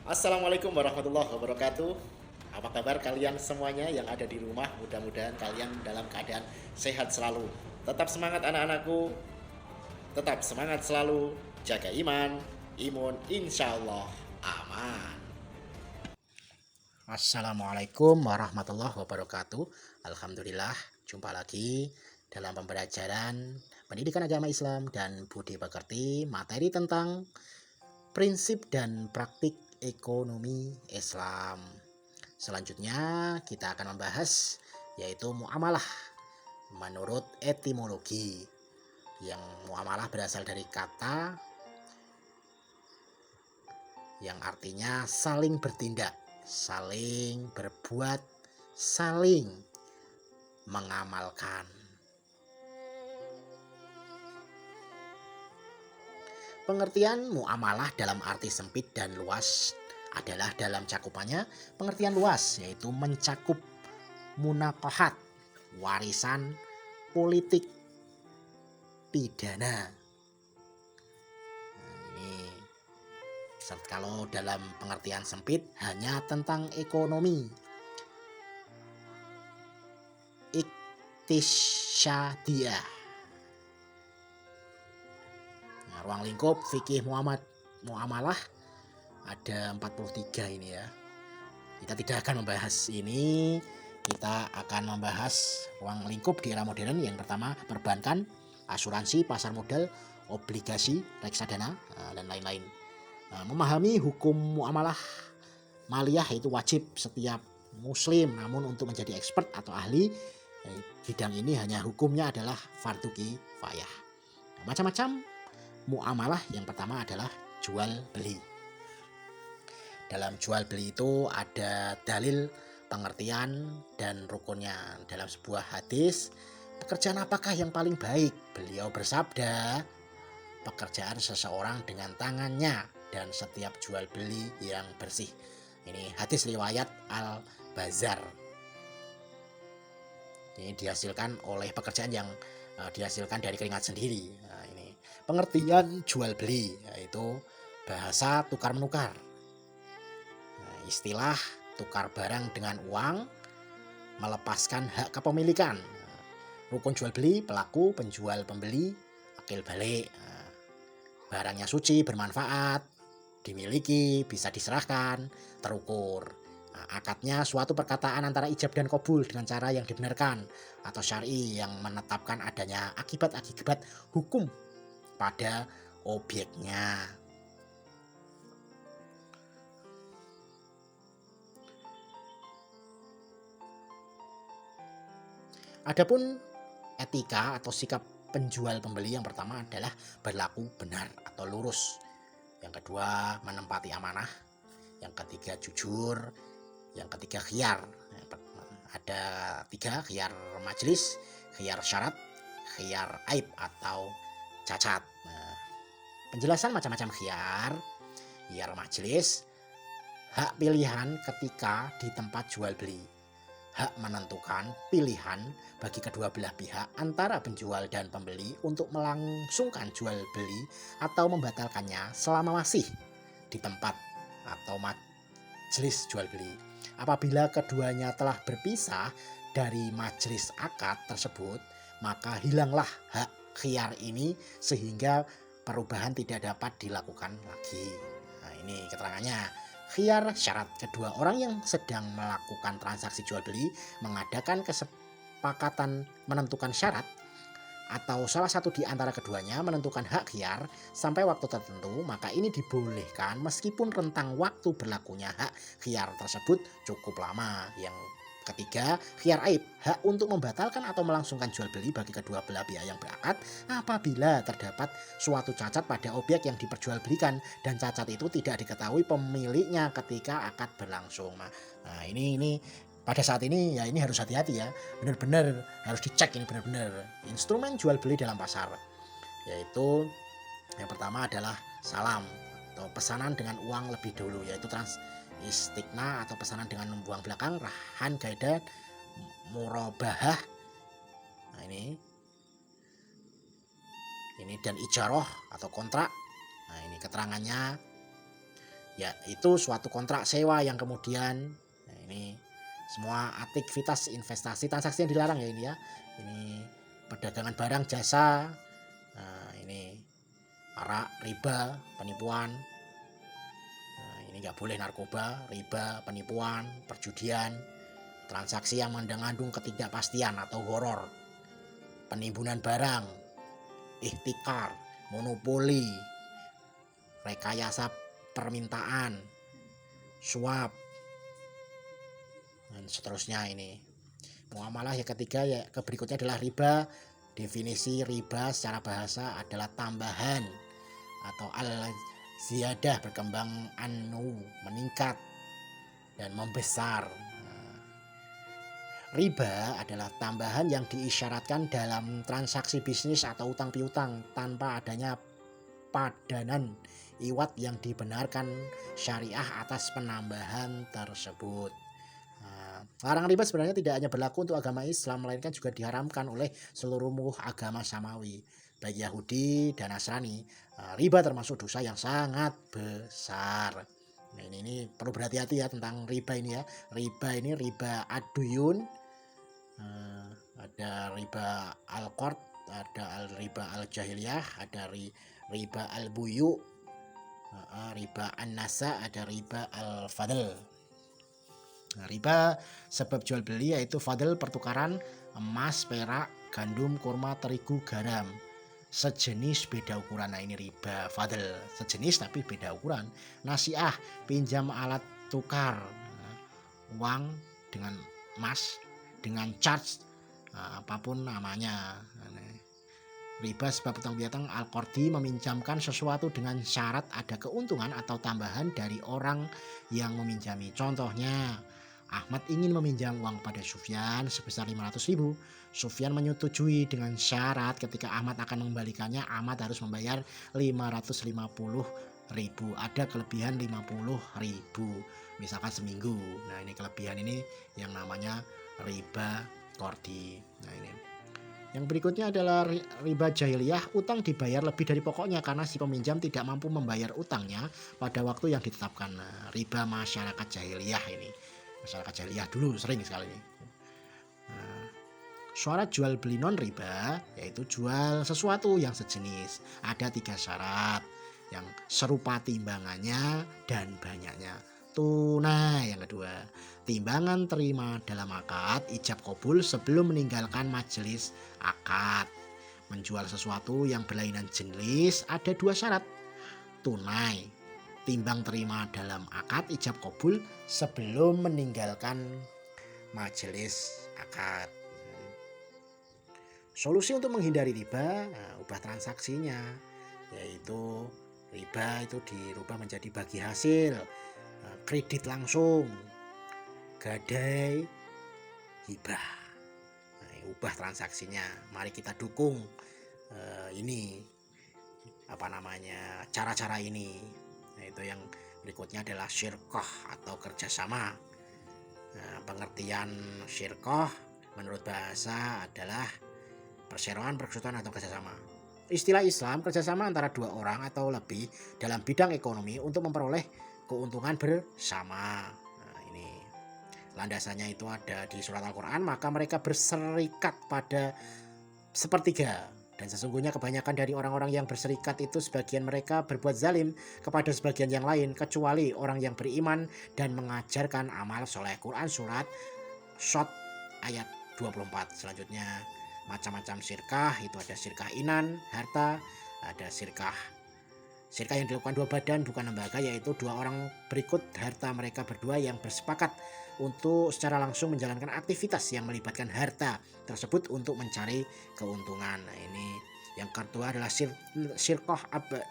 Assalamualaikum warahmatullahi wabarakatuh. Apa kabar kalian semuanya yang ada di rumah? Mudah-mudahan kalian dalam keadaan sehat selalu. Tetap semangat anak-anakku, tetap semangat selalu. Jaga iman, imun, insya Allah aman. Assalamualaikum warahmatullahi wabarakatuh. Alhamdulillah, jumpa lagi dalam pembelajaran pendidikan agama Islam dan budi pekerti materi tentang prinsip dan praktik ekonomi Islam. Selanjutnya kita akan membahas yaitu muamalah menurut etimologi. Yang muamalah berasal dari kata yang artinya saling bertindak, saling berbuat, saling mengamalkan. Pengertian muamalah dalam arti sempit dan luas adalah dalam cakupannya pengertian luas, yaitu mencakup munakahat, warisan, politik, pidana. Ini kalau dalam pengertian sempit hanya tentang ekonomi, iktisyadiyah. Ruang lingkup fikih muamalah ada 43 ini ya. Kita tidak akan membahas ini. Kita akan membahas ruang lingkup di era modern. Yang pertama perbankan, asuransi, pasar modal, obligasi, reksadana, dan lain-lain. Memahami hukum muamalah maliyah itu wajib setiap muslim, namun untuk menjadi expert atau ahli bidang ini hanya hukumnya adalah fardhu kifayah. Macam-macam muamalah. Yang pertama adalah jual beli. Dalam jual beli itu ada dalil, pengertian, dan rukunnya. Dalam sebuah hadis, pekerjaan apakah yang paling baik? Beliau bersabda, pekerjaan seseorang dengan tangannya dan setiap jual beli yang bersih. Ini hadis riwayat Al-Bazar. Ini dihasilkan oleh pekerjaan yang dihasilkan dari keringat sendiri. Nah, ini pengertian jual beli, yaitu bahasa tukar menukar. Istilah tukar barang dengan uang, melepaskan hak kepemilikan. Rukun jual beli, pelaku, penjual, pembeli, akil balik. Barangnya suci, bermanfaat, dimiliki, bisa diserahkan, terukur. Akadnya suatu perkataan antara ijab dan kabul dengan cara yang dibenarkan atau syar'i yang menetapkan adanya akibat-akibat hukum pada objeknya. Adapun etika atau sikap penjual pembeli yang pertama adalah berlaku benar atau lurus. Yang kedua menempati amanah. Yang ketiga jujur. Yang ketiga khiyar. Ada 3, khiyar majelis, khiyar syarat, khiyar aib atau cacat. Penjelasan macam-macam khiyar. Khiyar majelis, hak pilihan ketika di tempat jual beli. Hak menentukan pilihan bagi kedua belah pihak antara penjual dan pembeli untuk melangsungkan jual beli atau membatalkannya selama masih di tempat atau majelis jual beli. Apabila keduanya telah berpisah dari majelis akad tersebut, maka hilanglah hak khiyar ini sehingga perubahan tidak dapat dilakukan lagi. Nah, ini keterangannya. Khiyar syarat, kedua orang yang sedang melakukan transaksi jual beli mengadakan kesepakatan menentukan syarat atau salah satu di antara keduanya menentukan hak khiyar sampai waktu tertentu, maka ini dibolehkan meskipun rentang waktu berlakunya hak khiyar tersebut cukup lama. Yang ketiga, khiyar aib, hak untuk membatalkan atau melangsungkan jual beli bagi kedua belah pihak yang berakad apabila terdapat suatu cacat pada objek yang diperjualbelikan dan cacat itu tidak diketahui pemiliknya ketika akad berlangsung. Nah, ini pada saat ini ya ini harus hati-hati ya, benar-benar harus dicek ini benar-benar. Instrumen jual beli dalam pasar, yaitu yang pertama adalah salam atau pesanan dengan uang lebih dulu, yaitu istiqna atau pesanan dengan membuang belakang, rahan, gaidan, murabahah. Nah, ini dan ijaroh atau kontrak. Nah, ini keterangannya. yaitu suatu kontrak sewa yang kemudian, nah ini semua aktivitas investasi transaksi yang dilarang ya ini ya. Ini perdagangan barang jasa, nah ini arak, riba, penipuan, nah ini nggak boleh, narkoba, riba, penipuan, perjudian, transaksi yang mengandung ketidakpastian atau horor, penimbunan barang, ihtikar, monopoli, rekayasa permintaan, suap, dan seterusnya ini. Muamalah yang ketiga ya berikutnya adalah riba. Definisi riba secara bahasa adalah tambahan atau al-ziyadah, berkembang meningkat dan membesar. Riba adalah tambahan yang diisyaratkan dalam transaksi bisnis atau utang piutang tanpa adanya padanan iwat yang dibenarkan syariah atas penambahan tersebut. Larangan riba sebenarnya tidak hanya berlaku untuk agama Islam, melainkan juga diharamkan oleh seluruh agama samawi, baik Yahudi dan Nasrani. Riba termasuk dosa yang sangat besar. Nah, ini perlu berhati-hati ya tentang riba ini ya. Riba ini riba ad-duyun, ada riba al-qard, ada riba al-jahiliyah, ada riba al-buyu, riba an-nasa, ada riba al-fadl. Nah, riba sebab jual beli yaitu fadl pertukaran emas, perak, gandum, kurma, terigu, garam sejenis beda ukuran. Nah ini riba fadl, sejenis tapi beda ukuran. Nasiah, pinjam alat tukar, uang dengan emas dengan charge apapun namanya. Riba sebab utang piutang al-qardi, meminjamkan sesuatu dengan syarat ada keuntungan atau tambahan dari orang yang meminjami. Contohnya, Ahmad ingin meminjam uang pada Sufyan sebesar 500.000. Sufyan menyetujui dengan syarat ketika Ahmad akan mengembalikannya, Ahmad harus membayar 550.000. Ada kelebihan 50.000, misalkan seminggu. Nah ini kelebihan ini yang namanya riba qardi. Nah ini. Yang berikutnya adalah riba jahiliyah. Utang dibayar lebih dari pokoknya karena si peminjam tidak mampu membayar utangnya pada waktu yang ditetapkan. Nah, riba masyarakat jahiliyah ini. Masyarakat jahiliyah dulu sering sekali ini. Nah, syarat jual beli non riba yaitu jual sesuatu yang sejenis. Ada 3 syarat yang serupa timbangannya dan banyaknya. Tunai yang kedua, timbangan terima dalam akad ijab kabul sebelum meninggalkan majelis akad. Menjual sesuatu yang berlainan jenis ada 2 syarat. Tunai, timbang terima dalam akad ijab kabul sebelum meninggalkan majelis akad. Solusi untuk menghindari riba, ubah transaksinya, yaitu riba itu dirubah menjadi bagi hasil, kredit langsung, gadai, hibah. Nah, ubah transaksinya. Mari kita dukung ini cara-cara ini. Nah, itu yang berikutnya adalah syirkoh atau kerjasama. Nah, pengertian syirkoh menurut bahasa adalah perseroan, persekutuan atau kerjasama. Istilah Islam, kerjasama antara 2 orang atau lebih dalam bidang ekonomi untuk memperoleh keuntungan bersama. Nah, ini landasannya itu ada di surat Al-Quran. Maka mereka berserikat pada sepertiga, dan sesungguhnya kebanyakan dari orang-orang yang berserikat itu sebagian mereka berbuat zalim kepada sebagian yang lain, kecuali orang yang beriman dan mengajarkan amal soleh. Quran surat Shot ayat 24. Selanjutnya macam-macam sirkah, itu ada sirkah inan, harta, ada sirkah yang dilakukan 2 badan bukan lembaga, yaitu 2 orang berikut harta mereka berdua yang bersepakat untuk secara langsung menjalankan aktivitas yang melibatkan harta tersebut untuk mencari keuntungan. Nah ini yang kedua adalah sirkoh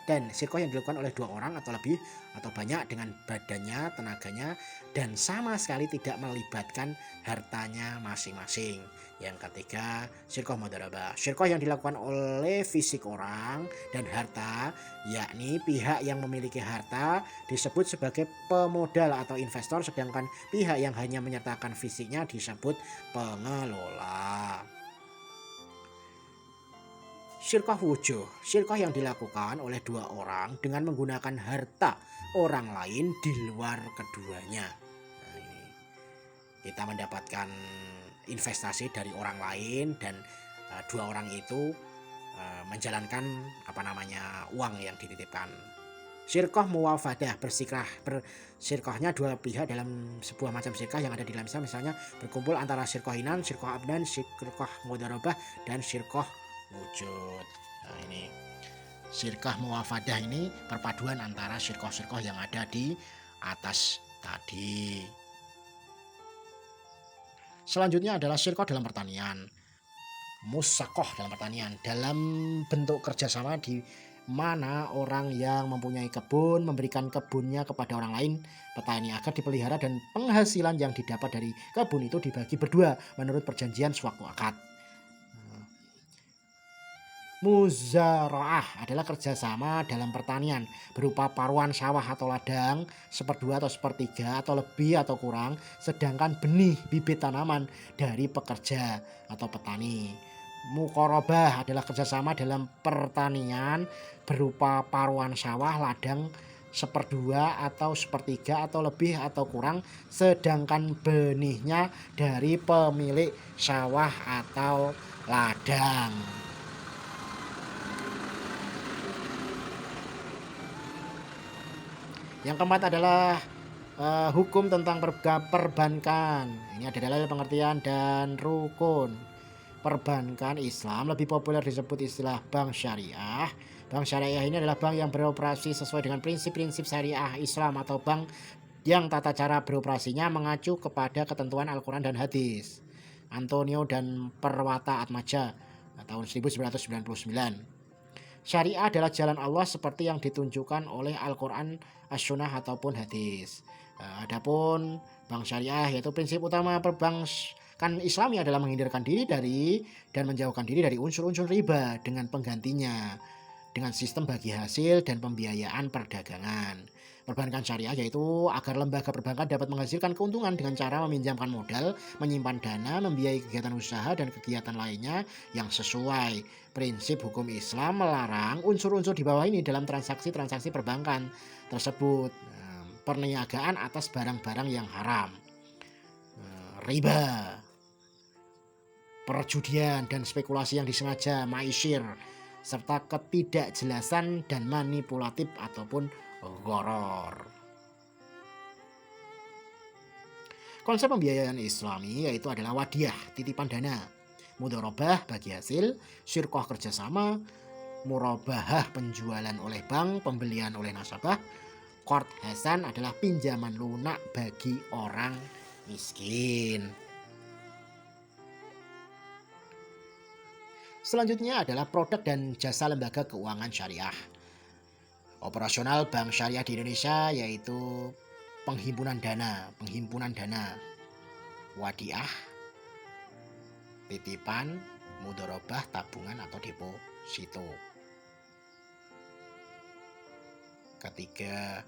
dan sirkoh yang dilakukan oleh 2 orang atau lebih atau banyak dengan badannya, tenaganya, dan sama sekali tidak melibatkan hartanya masing-masing. Yang ketiga, sirkoh mudharabah, sirkoh yang dilakukan oleh fisik orang dan harta, yakni pihak yang memiliki harta disebut sebagai pemodal atau investor, sedangkan pihak yang hanya menyertakan fisiknya disebut pengelola. Syirkoh wujuh, syirkoh yang dilakukan oleh 2 orang dengan menggunakan harta orang lain di luar keduanya. Nah, ini kita mendapatkan investasi dari orang lain dan dua orang itu menjalankan uang yang dititipkan. Syirkoh muwafadah, bersirkohnya dua pihak dalam sebuah macam syirkah yang ada di dalam Islam, misalnya berkumpul antara syirkoh inan, syirkoh abdan, syirkoh mudharabah, dan syirkoh wujud. Nah, ini syirkah muwafadah ini perpaduan antara syirkoh-syirkoh yang ada di atas tadi. Selanjutnya adalah syirkoh dalam pertanian. Musakoh dalam pertanian, dalam bentuk kerjasama di mana orang yang mempunyai kebun memberikan kebunnya kepada orang lain petani agar dipelihara dan penghasilan yang didapat dari kebun itu dibagi berdua menurut perjanjian sewaktu akad. Muzaraah adalah kerjasama dalam pertanian berupa paruan sawah atau ladang seperdua atau sepertiga atau lebih atau kurang, sedangkan benih bibit tanaman dari pekerja atau petani. Mukorobah adalah kerjasama dalam pertanian berupa paruan sawah, ladang seperdua atau sepertiga atau lebih atau kurang, sedangkan benihnya dari pemilik sawah atau ladang. Yang keempat adalah hukum tentang perbankan. Ini ada dalil pengertian dan rukun. Perbankan Islam lebih populer disebut istilah bank syariah. Bank syariah ini adalah bank yang beroperasi sesuai dengan prinsip-prinsip syariah Islam atau bank yang tata cara beroperasinya mengacu kepada ketentuan Al-Quran dan hadis. Antonio dan Perwata Atmaja tahun 1999. Syariah adalah jalan Allah seperti yang ditunjukkan oleh Al-Quran, As-Sunnah ataupun hadis. Adapun bank syariah yaitu prinsip utama perbankan Islami adalah menghindarkan diri dari dan menjauhkan diri dari unsur-unsur riba dengan penggantinya dengan sistem bagi hasil dan pembiayaan perdagangan. Perbankan syariah yaitu agar lembaga perbankan dapat menghasilkan keuntungan dengan cara meminjamkan modal, menyimpan dana, membiayai kegiatan usaha dan kegiatan lainnya yang sesuai. Prinsip hukum Islam melarang unsur-unsur di bawah ini dalam transaksi-transaksi perbankan tersebut. Perniagaan atas barang-barang yang haram, riba, perjudian dan spekulasi yang disengaja, maisir, serta ketidakjelasan dan manipulatif ataupun gharar. Konsep pembiayaan Islami yaitu adalah wadiyah, titipan dana, mudharabah bagi hasil, syirkoh kerjasama, murabahah penjualan oleh bank, pembelian oleh nasabah, qard hasan adalah pinjaman lunak bagi orang miskin. Selanjutnya adalah produk dan jasa lembaga keuangan syariah. Operasional bank syariah di Indonesia yaitu penghimpunan dana, wadiah, titipan, mudharabah, tabungan atau deposito. Ketiga,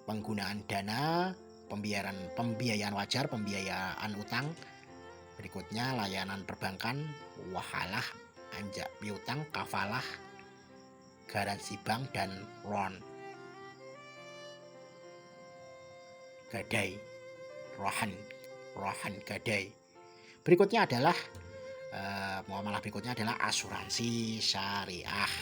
penggunaan dana, pembiayaan wajar, pembiayaan utang. Berikutnya layanan perbankan, wahalah, anjak piutang, kafalah, garansi bank dan loan. Gadai, rohan gadai. Berikutnya adalah muamalah berikutnya adalah asuransi syariah.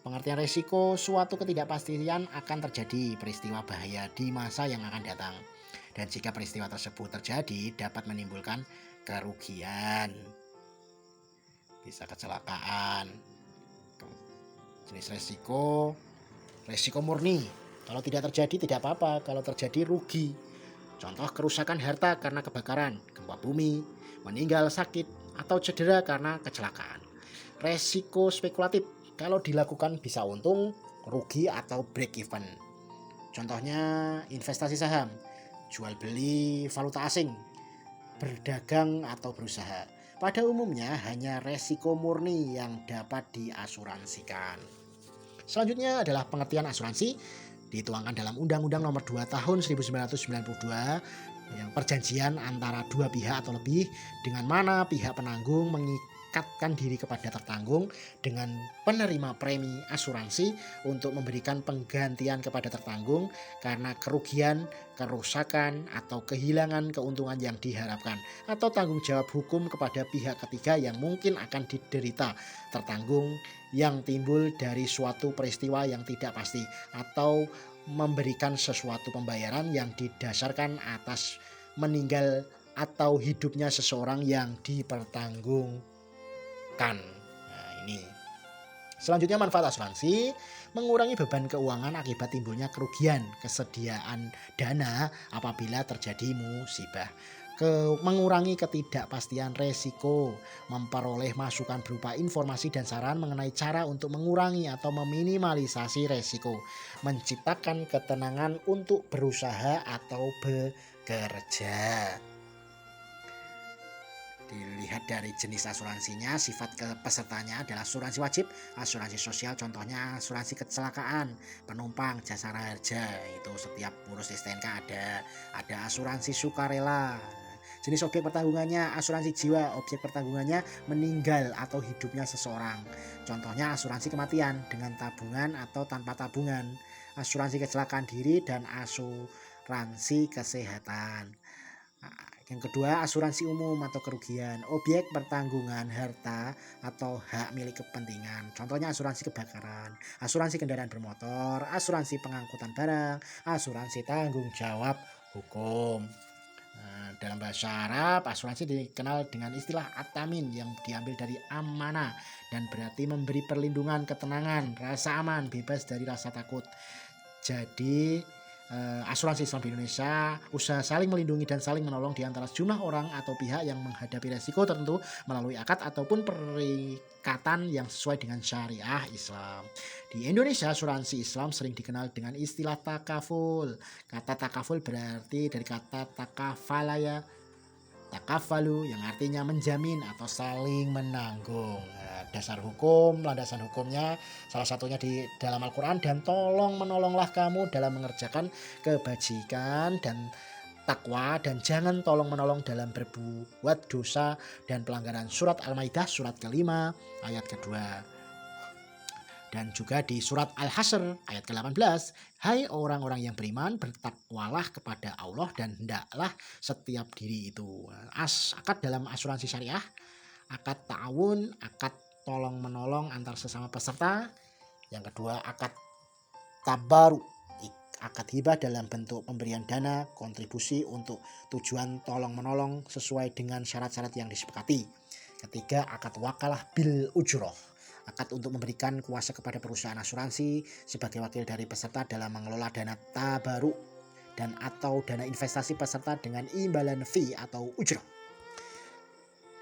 Pengertian risiko suatu ketidakpastian akan terjadi peristiwa bahaya di masa yang akan datang. Dan jika peristiwa tersebut terjadi dapat menimbulkan kerugian. Bisa kecelakaan. Jenis resiko murni. Kalau tidak terjadi tidak apa-apa, kalau terjadi rugi. Contoh kerusakan harta karena kebakaran, gempa bumi, meninggal sakit, atau cedera karena kecelakaan. Resiko spekulatif, kalau dilakukan bisa untung, rugi, atau break even. Contohnya investasi saham, jual beli valuta asing, berdagang atau berusaha. Pada umumnya hanya resiko murni yang dapat diasuransikan. Selanjutnya adalah pengertian asuransi, dituangkan dalam Undang-Undang Nomor 2 Tahun 1992 yang perjanjian antara dua pihak atau lebih dengan mana pihak penanggung mengikatkan diri kepada tertanggung dengan penerima premi asuransi untuk memberikan penggantian kepada tertanggung karena kerugian, kerusakan, atau kehilangan keuntungan yang diharapkan, atau tanggung jawab hukum kepada pihak ketiga yang mungkin akan diderita tertanggung yang timbul dari suatu peristiwa yang tidak pasti, atau memberikan sesuatu pembayaran yang didasarkan atas meninggal atau hidupnya seseorang yang dipertanggungkan. Nah, ini. Selanjutnya, manfaat asuransi mengurangi beban keuangan akibat timbulnya kerugian kesediaan dana apabila terjadi musibah. Mengurangi ketidakpastian resiko, memperoleh masukan berupa informasi dan saran mengenai cara untuk mengurangi atau meminimalisasi resiko, menciptakan ketenangan untuk berusaha atau bekerja. Dilihat dari jenis asuransinya, sifat pesertanya adalah asuransi wajib, asuransi sosial, contohnya asuransi kecelakaan, penumpang, jasara harja, itu setiap urus STNK ada asuransi sukarela. Jenis objek pertanggungannya, asuransi jiwa, objek pertanggungannya meninggal atau hidupnya seseorang, contohnya asuransi kematian dengan tabungan atau tanpa tabungan, asuransi kecelakaan diri, dan asuransi kesehatan. Yang kedua, asuransi umum atau kerugian, objek pertanggungan harta atau hak milik kepentingan, contohnya asuransi kebakaran, asuransi kendaraan bermotor, asuransi pengangkutan barang, asuransi tanggung jawab hukum. Dalam bahasa Arab, asuransi dikenal dengan istilah at-tamin yang diambil dari amanah dan berarti memberi perlindungan, ketenangan, rasa aman, bebas dari rasa takut. Jadi asuransi Islam di Indonesia usaha saling melindungi dan saling menolong di antara sejumlah orang atau pihak yang menghadapi resiko tertentu melalui akad ataupun perikatan yang sesuai dengan syariah Islam. Di Indonesia, asuransi Islam sering dikenal dengan istilah takaful. Kata takaful berarti dari kata takafalaya, takafalu, yang artinya menjamin atau saling menanggung. Dasar hukum, landasan hukumnya salah satunya di dalam Al-Quran, dan tolong menolonglah kamu dalam mengerjakan kebajikan dan takwa, dan jangan tolong menolong dalam berbuat dosa dan pelanggaran. Surat Al-Maidah surat ke-5 ayat kedua. Dan juga di surat Al-Hasyr ayat ke-18, hai orang-orang yang beriman, bertakwalah kepada Allah dan hendaklah setiap diri itu. Akad dalam asuransi syariah, akad ta'awun, akad tolong menolong antar sesama peserta. Yang kedua, akad tabaru, akad hibah dalam bentuk pemberian dana kontribusi untuk tujuan tolong menolong sesuai dengan syarat-syarat yang disepakati. Ketiga, akad wakalah bil ujroh, akad untuk memberikan kuasa kepada perusahaan asuransi sebagai wakil dari peserta dalam mengelola dana tabaru dan atau dana investasi peserta dengan imbalan fee atau ujroh.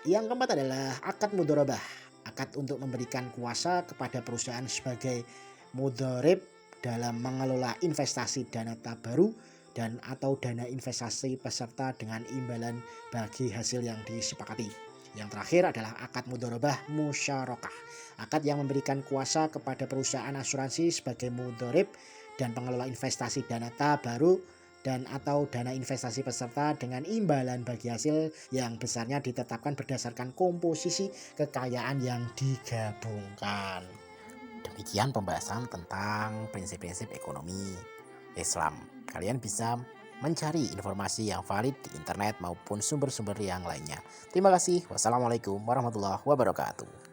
Yang keempat adalah akad mudharabah, akad untuk memberikan kuasa kepada perusahaan sebagai mudharib dalam mengelola investasi dana tabaru dan atau dana investasi peserta dengan imbalan bagi hasil yang disepakati. Yang terakhir adalah akad mudharabah musyarakah, akad yang memberikan kuasa kepada perusahaan asuransi sebagai mudharib dan pengelola investasi dana tabaru dan atau dana investasi peserta dengan imbalan bagi hasil yang besarnya ditetapkan berdasarkan komposisi kekayaan yang digabungkan. Demikian pembahasan tentang prinsip-prinsip ekonomi Islam. Kalian bisa mencari informasi yang valid di internet maupun sumber-sumber yang lainnya. Terima kasih. Wassalamualaikum warahmatullahi wabarakatuh.